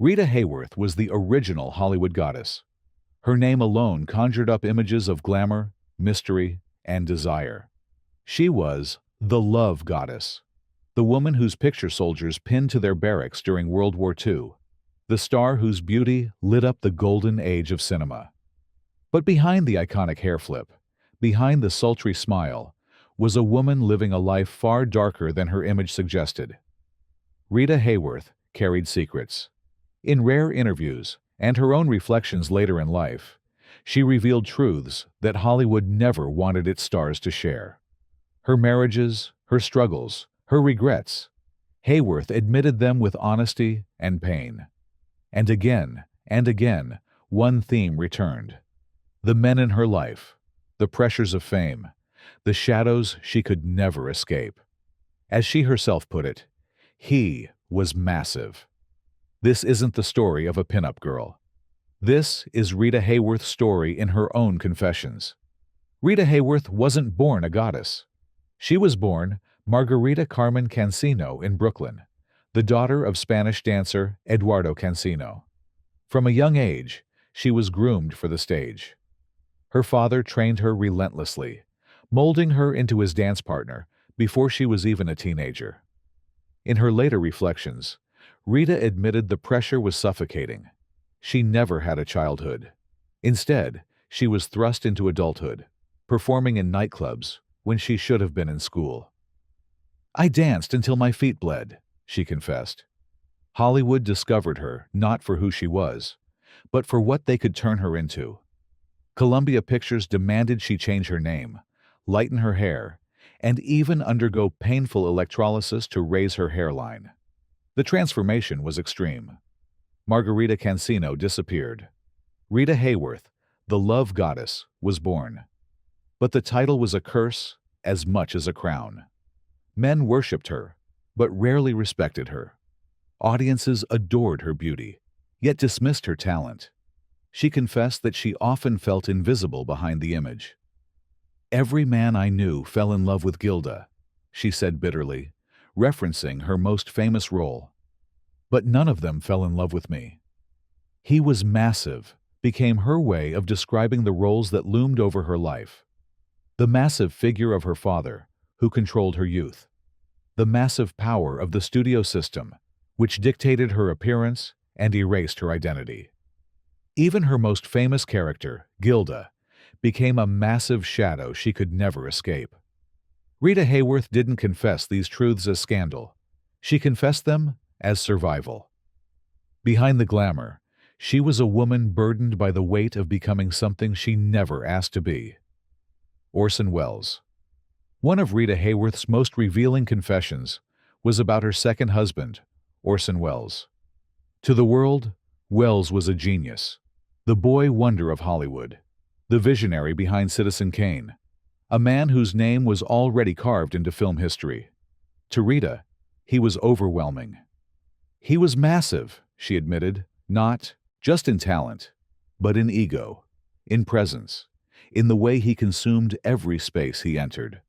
Rita Hayworth was the original Hollywood goddess. Her name alone conjured up images of glamour, mystery, and desire. She was the love goddess, the woman whose picture soldiers pinned to their barracks during World War II, the star whose beauty lit up the golden age of cinema. But behind the iconic hair flip, behind the sultry smile, was a woman living a life far darker than her image suggested. Rita Hayworth carried secrets. In rare interviews, and her own reflections later in life, she revealed truths that Hollywood never wanted its stars to share. Her marriages, her struggles, her regrets. Hayworth admitted them with honesty and pain. And again, one theme returned. The men in her life, the pressures of fame, the shadows she could never escape. As she herself put it, he was massive. This isn't the story of a pinup girl. This is Rita Hayworth's story in her own confessions. Rita Hayworth wasn't born a goddess. She was born Margarita Carmen Cancino in Brooklyn, the daughter of Spanish dancer Eduardo Cancino. From a young age, she was groomed for the stage. Her father trained her relentlessly, molding her into his dance partner before she was even a teenager. In her later reflections, Rita admitted the pressure was suffocating. She never had a childhood. Instead, she was thrust into adulthood, performing in nightclubs when she should have been in school. "I danced until my feet bled," she confessed. Hollywood discovered her not for who she was, but for what they could turn her into. Columbia Pictures demanded she change her name, lighten her hair, and even undergo painful electrolysis to raise her hairline. The transformation was extreme. Margarita Cancino disappeared. Rita Hayworth, the love goddess, was born. But the title was a curse as much as a crown. Men worshipped her, but rarely respected her. Audiences adored her beauty, yet dismissed her talent. She confessed that she often felt invisible behind the image. "Every man I knew fell in love with Gilda," she said bitterly, referencing her most famous role. "But none of them fell in love with me." "He was massive" became her way of describing the roles that loomed over her life. The massive figure of her father, who controlled her youth. The massive power of the studio system, which dictated her appearance and erased her identity. Even her most famous character, Gilda, became a massive shadow she could never escape. Rita Hayworth didn't confess these truths as scandal. She confessed them as survival. Behind the glamour, she was a woman burdened by the weight of becoming something she never asked to be. Orson Welles. One of Rita Hayworth's most revealing confessions was about her second husband, Orson Welles. To the world, Welles was a genius, the boy wonder of Hollywood, the visionary behind Citizen Kane, a man whose name was already carved into film history. To Rita, he was overwhelming. He was massive, she admitted, not just in talent, but in ego, in presence, in the way he consumed every space he entered.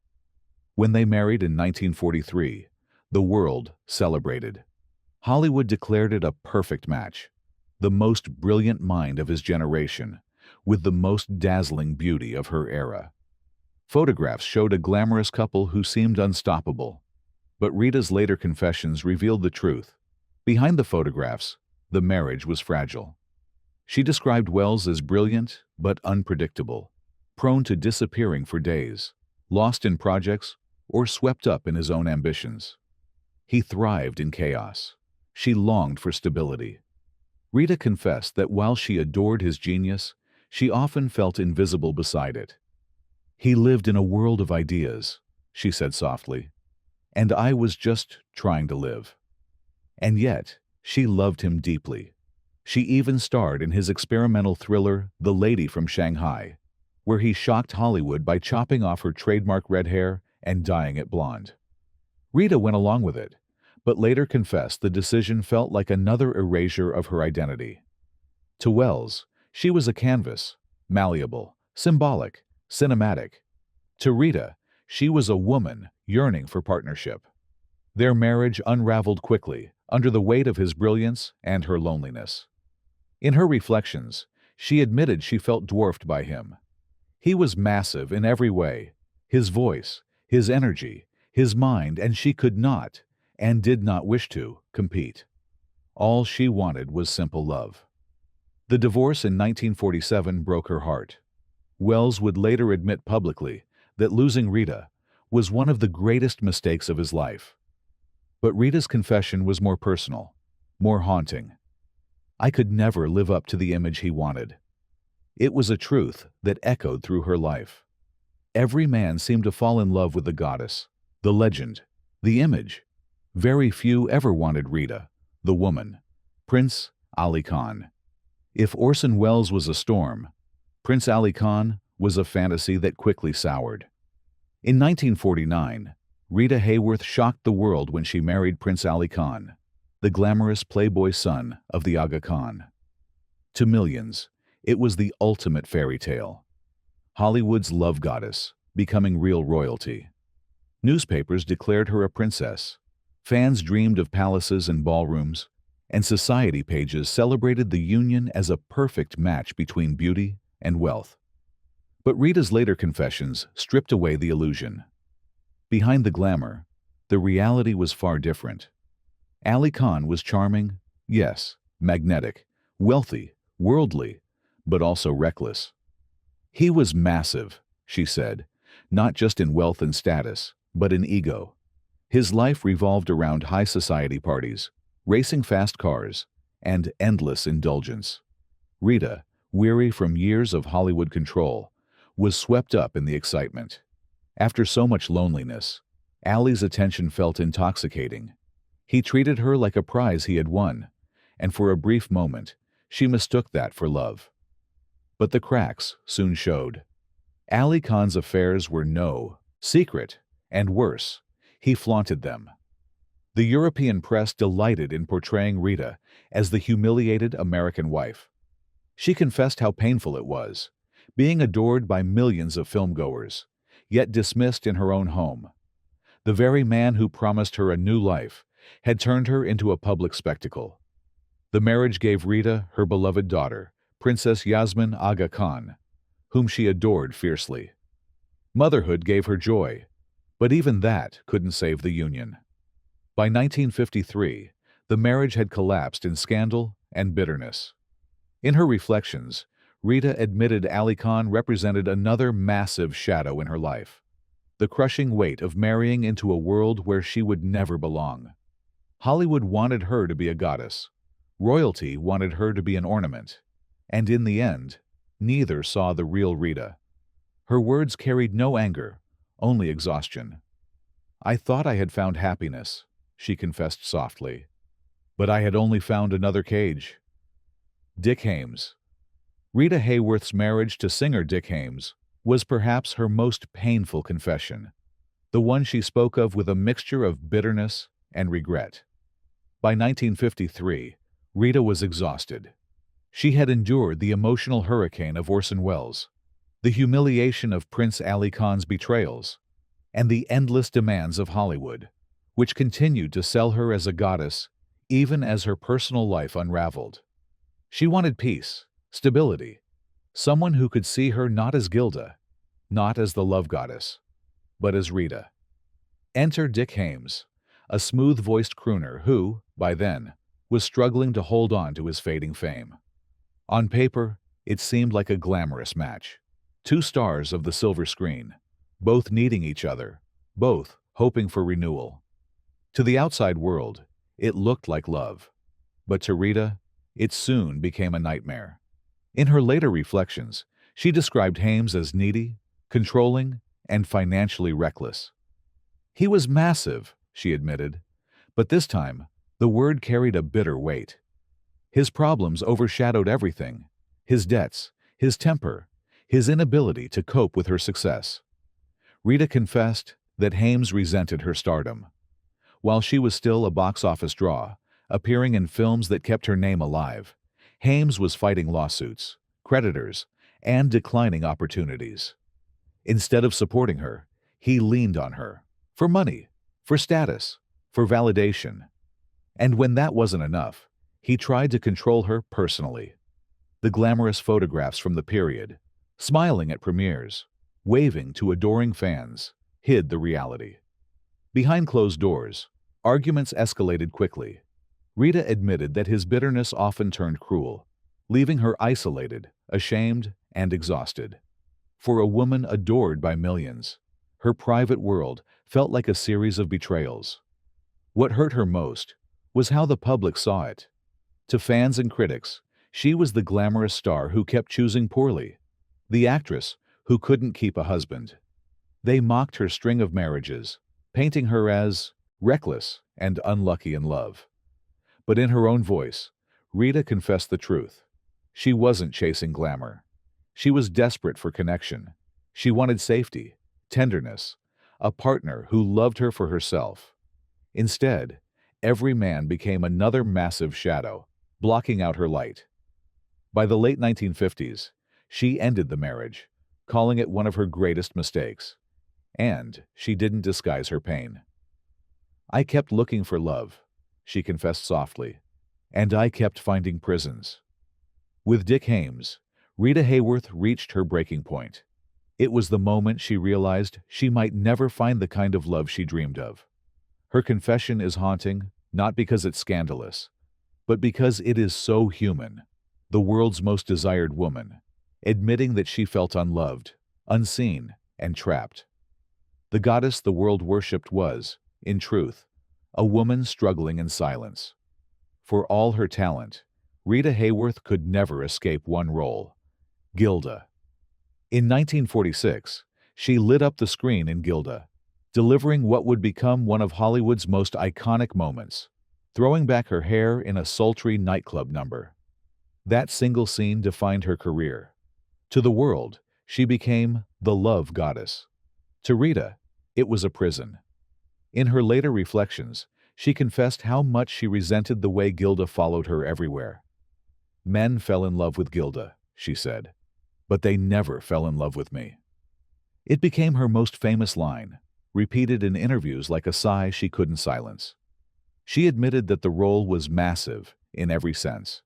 When they married in 1943, the world celebrated. Hollywood declared it a perfect match, the most brilliant mind of his generation, with the most dazzling beauty of her era. Photographs showed a glamorous couple who seemed unstoppable, but Rita's later confessions revealed the truth. Behind the photographs, the marriage was fragile. She described Welles as brilliant but unpredictable, prone to disappearing for days, lost in projects, or swept up in his own ambitions. He thrived in chaos. She longed for stability. Rita confessed that while she adored his genius, she often felt invisible beside it. "He lived in a world of ideas," she said softly, "and I was just trying to live." And yet, she loved him deeply. She even starred in his experimental thriller, The Lady from Shanghai, where he shocked Hollywood by chopping off her trademark red hair and dyeing it blonde. Rita went along with it, but later confessed the decision felt like another erasure of her identity. To Welles, she was a canvas, malleable, symbolic, cinematic. To Rita, she was a woman yearning for partnership. Their marriage unraveled quickly, under the weight of his brilliance and her loneliness. In her reflections, she admitted she felt dwarfed by him. He was massive in every way: his voice, his energy, his mind, and she could not, and did not wish to, compete. All she wanted was simple love. The divorce in 1947 broke her heart. Wells would later admit publicly that losing Rita was one of the greatest mistakes of his life. But Rita's confession was more personal, more haunting. "I could never live up to the image he wanted." It was a truth that echoed through her life. Every man seemed to fall in love with the goddess, the legend, the image. Very few ever wanted Rita, the woman, Prince Ali Khan. If Orson Welles was a storm, Prince Ali Khan was a fantasy that quickly soured. In 1949, Rita Hayworth shocked the world when she married Prince Ali Khan, the glamorous playboy son of the Aga Khan. To millions, it was the ultimate fairy tale. Hollywood's love goddess, becoming real royalty. Newspapers declared her a princess. Fans dreamed of palaces and ballrooms, and society pages celebrated the union as a perfect match between beauty and wealth. But Rita's later confessions stripped away the illusion. Behind the glamour, the reality was far different. Ali Khan was charming, yes, magnetic, wealthy, worldly, but also reckless. He was massive, she said, not just in wealth and status, but in ego. His life revolved around high society parties, racing fast cars, and endless indulgence. Rita, weary from years of Hollywood control, was swept up in the excitement. After so much loneliness, Ali's attention felt intoxicating. He treated her like a prize he had won, and for a brief moment, she mistook that for love. But the cracks soon showed. Ali Khan's affairs were secret, and worse, he flaunted them. The European press delighted in portraying Rita as the humiliated American wife. She confessed how painful it was, being adored by millions of filmgoers, yet dismissed in her own home. The very man who promised her a new life had turned her into a public spectacle. The marriage gave Rita her beloved daughter, Princess Yasmin Aga Khan, whom she adored fiercely. Motherhood gave her joy, but even that couldn't save the union. By 1953, the marriage had collapsed in scandal and bitterness. In her reflections, Rita admitted Ali Khan represented another massive shadow in her life, the crushing weight of marrying into a world where she would never belong. Hollywood wanted her to be a goddess. Royalty wanted her to be an ornament. And in the end, neither saw the real Rita. Her words carried no anger, only exhaustion. "I thought I had found happiness," she confessed softly. "But I had only found another cage." Dick Haymes. Rita Hayworth's marriage to singer Dick Haymes was perhaps her most painful confession, the one she spoke of with a mixture of bitterness and regret. By 1953, Rita was exhausted. She had endured the emotional hurricane of Orson Welles, the humiliation of Prince Ali Khan's betrayals, and the endless demands of Hollywood, which continued to sell her as a goddess even as her personal life unraveled. She wanted peace, stability, someone who could see her not as Gilda, not as the love goddess, but as Rita. Enter Dick Haymes, a smooth-voiced crooner who, by then, was struggling to hold on to his fading fame. On paper, it seemed like a glamorous match. Two stars of the silver screen, both needing each other, both hoping for renewal. To the outside world, it looked like love. But to Rita, it soon became a nightmare. In her later reflections, she described Haymes as needy, controlling, and financially reckless. "He was massive," she admitted, but this time, the word carried a bitter weight. His problems overshadowed everything: his debts, his temper, his inability to cope with her success. Rita confessed that Haymes resented her stardom. While she was still a box office draw, appearing in films that kept her name alive, Haymes was fighting lawsuits, creditors, and declining opportunities. Instead of supporting her, he leaned on her. For money, for status, for validation. And when that wasn't enough, he tried to control her personally. The glamorous photographs from the period, smiling at premieres, waving to adoring fans, hid the reality. Behind closed doors, arguments escalated quickly. Rita admitted that his bitterness often turned cruel, leaving her isolated, ashamed, and exhausted. For a woman adored by millions, her private world felt like a series of betrayals. What hurt her most was how the public saw it. To fans and critics, she was the glamorous star who kept choosing poorly, the actress who couldn't keep a husband. They mocked her string of marriages, painting her as reckless and unlucky in love. But in her own voice, Rita confessed the truth. She wasn't chasing glamour. She was desperate for connection. She wanted safety, tenderness, a partner who loved her for herself. Instead, every man became another massive shadow, blocking out her light. By the late 1950s, she ended the marriage, calling it one of her greatest mistakes. And she didn't disguise her pain. "I kept looking for love," she confessed softly, "and I kept finding prisons." With Dick Haymes, Rita Hayworth reached her breaking point. It was the moment she realized she might never find the kind of love she dreamed of. Her confession is haunting, not because it's scandalous, but because it is so human. The world's most desired woman, admitting that she felt unloved, unseen, and trapped. The goddess the world worshipped was, in truth, a woman struggling in silence. For all her talent, Rita Hayworth could never escape one role: Gilda. In 1946, she lit up the screen in Gilda, delivering what would become one of Hollywood's most iconic moments, throwing back her hair in a sultry nightclub number. That single scene defined her career. To the world, she became the love goddess. To Rita, it was a prison. In her later reflections, she confessed how much she resented the way Gilda followed her everywhere. "Men fell in love with Gilda," she said, "but they never fell in love with me." It became her most famous line, repeated in interviews like a sigh she couldn't silence. She admitted that the role was massive in every sense.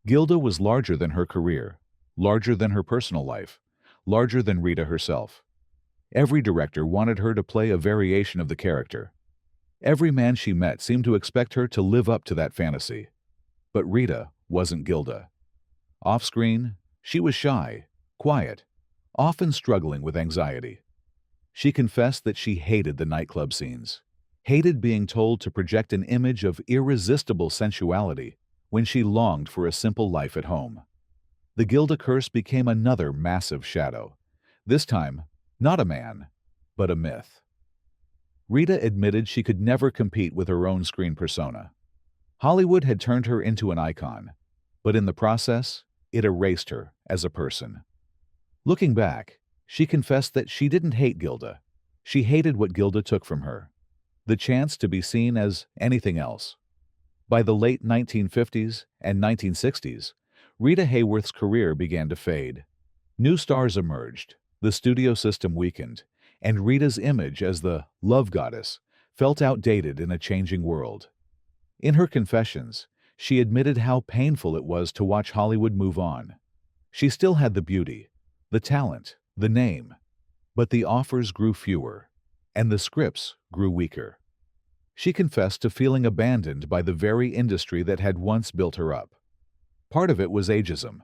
Gilda was larger than her career, larger than her personal life, larger than Rita herself. Every director wanted her to play a variation of the character. Every man she met seemed to expect her to live up to that fantasy. But Rita wasn't Gilda. Off-screen, she was shy, quiet, often struggling with anxiety. She confessed that she hated the nightclub scenes, hated being told to project an image of irresistible sensuality when she longed for a simple life at home. The Gilda curse became another massive shadow, this time not a man, but a myth. Rita admitted she could never compete with her own screen persona. Hollywood had turned her into an icon, but in the process, it erased her as a person. Looking back, she confessed that she didn't hate Gilda. She hated what Gilda took from her, the chance to be seen as anything else. By the late 1950s and 1960s, Rita Hayworth's career began to fade. New stars emerged, the studio system weakened, and Rita's image as the love goddess felt outdated in a changing world. In her confessions, she admitted how painful it was to watch Hollywood move on. She still had the beauty, the talent, the name, but the offers grew fewer, and the scripts grew weaker. She confessed to feeling abandoned by the very industry that had once built her up. Part of it was ageism.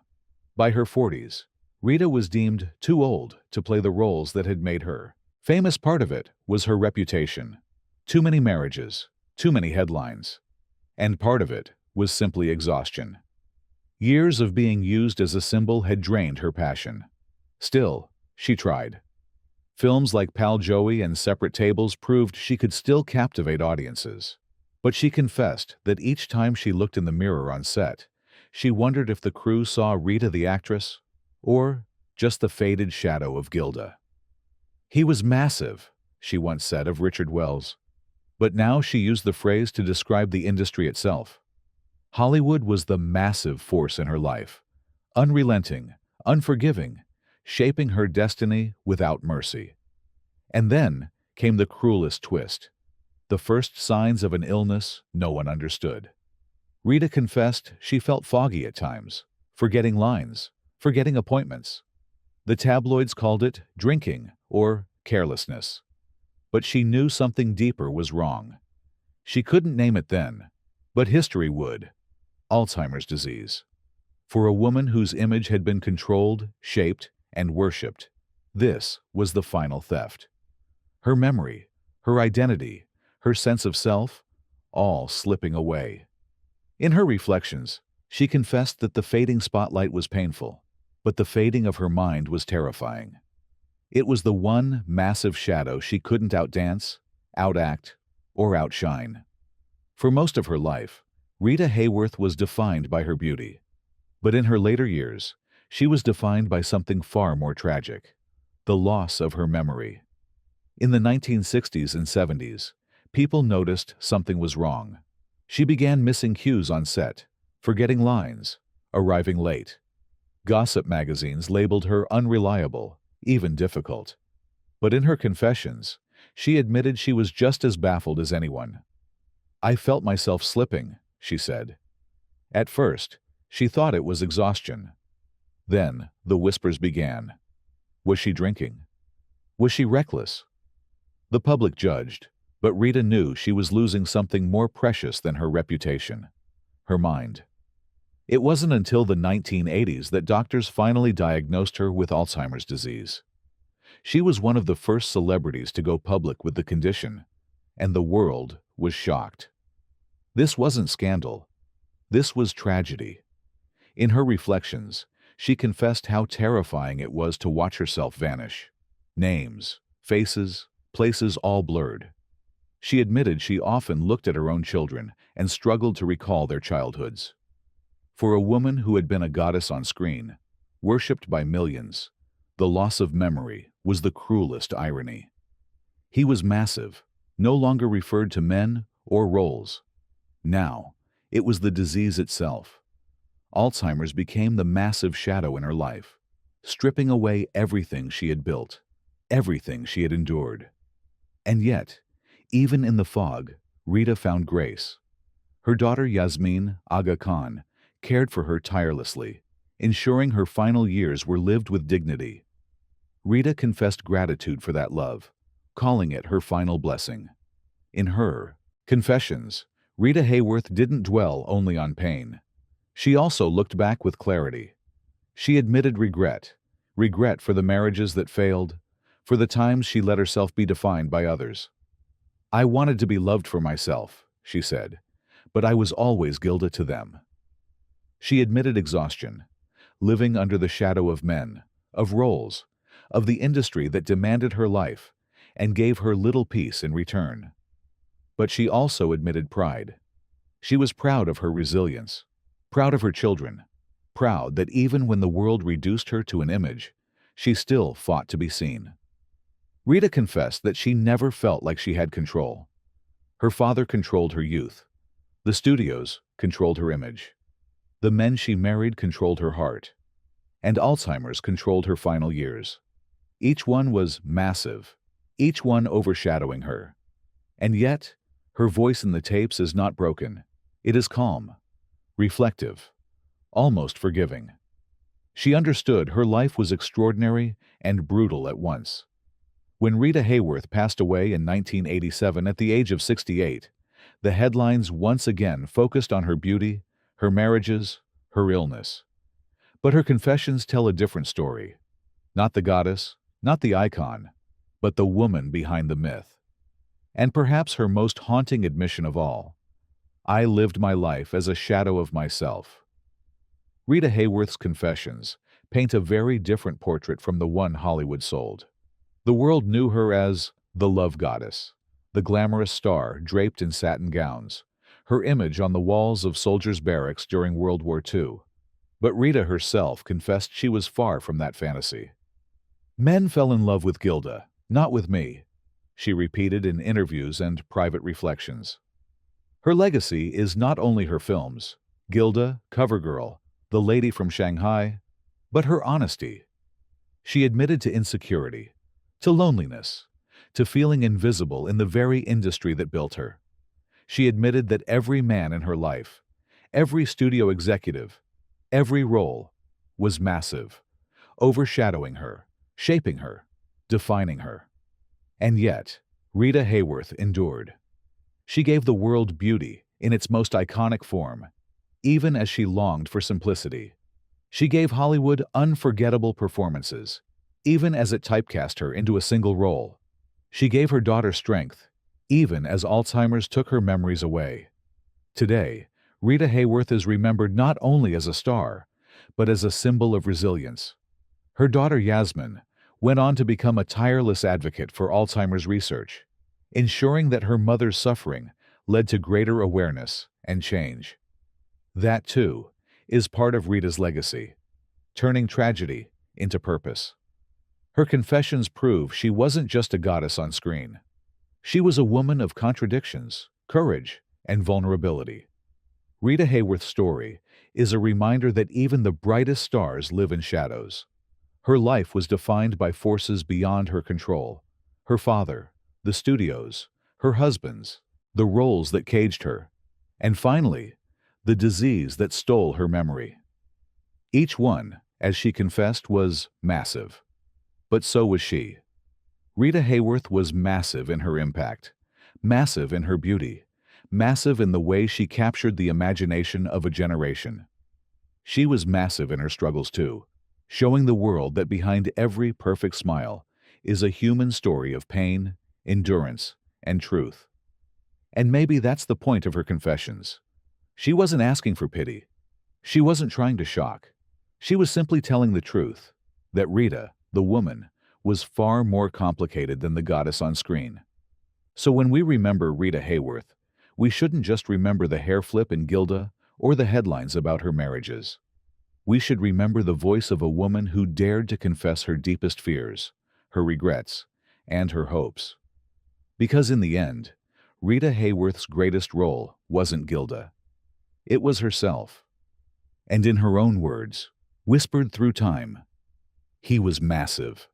By her 40s, Rita was deemed too old to play the roles that had made her famous. Part of it was her reputation. Too many marriages, too many headlines. And part of it was simply exhaustion. Years of being used as a symbol had drained her passion. Still, she tried. Films like Pal Joey and Separate Tables proved she could still captivate audiences. But she confessed that each time she looked in the mirror on set, she wondered if the crew saw Rita the actress, or just the faded shadow of Gilda. "He was massive," she once said of Richard Wells. But now she used the phrase to describe the industry itself. Hollywood was the massive force in her life, unrelenting, unforgiving, shaping her destiny without mercy. And then came the cruelest twist. the first signs of an illness no one understood. Rita confessed she felt foggy at times, forgetting lines, forgetting appointments. The tabloids called it drinking or carelessness. But she knew something deeper was wrong. She couldn't name it then, but history would. Alzheimer's disease. For a woman whose image had been controlled, shaped, and worshipped, this was the final theft. Her memory, her identity, her sense of self, all slipping away. In her reflections, she confessed that the fading spotlight was painful, but the fading of her mind was terrifying. It was the one massive shadow she couldn't outdance, outact, or outshine. For most of her life, Rita Hayworth was defined by her beauty. But in her later years, she was defined by something far more tragic: the loss of her memory. In the 1960s and 70s, people noticed something was wrong. She began missing cues on set, forgetting lines, arriving late. Gossip magazines labeled her unreliable, even difficult. But in her confessions, she admitted she was just as baffled as anyone. "I felt myself slipping," she said. At first, she thought it was exhaustion. Then the whispers began. Was she drinking? Was she reckless? The public judged, but Rita knew she was losing something more precious than her reputation: her mind. It wasn't until the 1980s that doctors finally diagnosed her with Alzheimer's disease. She was one of the first celebrities to go public with the condition, and the world was shocked. This wasn't scandal. This was tragedy. In her reflections, she confessed how terrifying it was to watch herself vanish. Names, faces, places all blurred. She admitted she often looked at her own children and struggled to recall their childhoods. For a woman who had been a goddess on screen, worshipped by millions, the loss of memory was the cruelest irony. He was massive, no longer referred to men or roles. Now, it was the disease itself. Alzheimer's became the massive shadow in her life, stripping away everything she had built, everything she had endured. And yet, even in the fog, Rita found grace. Her daughter Yasmin Aga Khan cared for her tirelessly, ensuring her final years were lived with dignity. Rita confessed gratitude for that love, calling it her final blessing. In her confessions, Rita Hayworth didn't dwell only on pain. She also looked back with clarity. She admitted regret for the marriages that failed, for the times she let herself be defined by others. "I wanted to be loved for myself," she said, "but I was always Gilda to them." She admitted exhaustion, living under the shadow of men, of roles, of the industry that demanded her life and gave her little peace in return. But she also admitted pride. She was proud of her resilience, proud of her children, proud that even when the world reduced her to an image, she still fought to be seen. Rita confessed that she never felt like she had control. Her father controlled her youth. The studios controlled her image. The men she married controlled her heart. And Alzheimer's controlled her final years. Each one was massive, each one overshadowing her. And yet, her voice in the tapes is not broken. It is calm, reflective, almost forgiving. She understood her life was extraordinary and brutal at once. When Rita Hayworth passed away in 1987 at the age of 68, the headlines once again focused on her beauty, her marriages, her illness. But her confessions tell a different story. Not the goddess, not the icon, but the woman behind the myth. And perhaps her most haunting admission of all: "I lived my life as a shadow of myself." Rita Hayworth's confessions paint a very different portrait from the one Hollywood sold. The world knew her as the love goddess, the glamorous star draped in satin gowns, her image on the walls of soldiers' barracks during World War II. But Rita herself confessed she was far from that fantasy. "Men fell in love with Gilda, not with me," she repeated in interviews and private reflections. Her legacy is not only her films, Gilda, Covergirl, The Lady from Shanghai, but her honesty. She admitted to insecurity, to loneliness, to feeling invisible in the very industry that built her. She admitted that every man in her life, every studio executive, every role, was massive, overshadowing her, shaping her, defining her. And yet, Rita Hayworth endured. She gave the world beauty in its most iconic form, even as she longed for simplicity. She gave Hollywood unforgettable performances, even as it typecast her into a single role. She gave her daughter strength, even as Alzheimer's took her memories away. Today, Rita Hayworth is remembered not only as a star, but as a symbol of resilience. Her daughter Yasmin went on to become a tireless advocate for Alzheimer's research, ensuring that her mother's suffering led to greater awareness and change. That, too, is part of Rita's legacy, turning tragedy into purpose. Her confessions prove she wasn't just a goddess on screen. She was a woman of contradictions, courage, and vulnerability. Rita Hayworth's story is a reminder that even the brightest stars live in shadows. Her life was defined by forces beyond her control: her father, the studios, her husbands, the roles that caged her, and finally, the disease that stole her memory. Each one, as she confessed, was massive. But so was she. Rita Hayworth was massive in her impact, massive in her beauty, massive in the way she captured the imagination of a generation. She was massive in her struggles too, showing the world that behind every perfect smile is a human story of pain, endurance, and truth. And maybe that's the point of her confessions. She wasn't asking for pity. She wasn't trying to shock. She was simply telling the truth, that Rita, the woman, was far more complicated than the goddess on screen. So when we remember Rita Hayworth, we shouldn't just remember the hair flip in Gilda or the headlines about her marriages. We should remember the voice of a woman who dared to confess her deepest fears, her regrets, and her hopes. Because in the end, Rita Hayworth's greatest role wasn't Gilda. It was herself. And in her own words, whispered through time, "He was massive."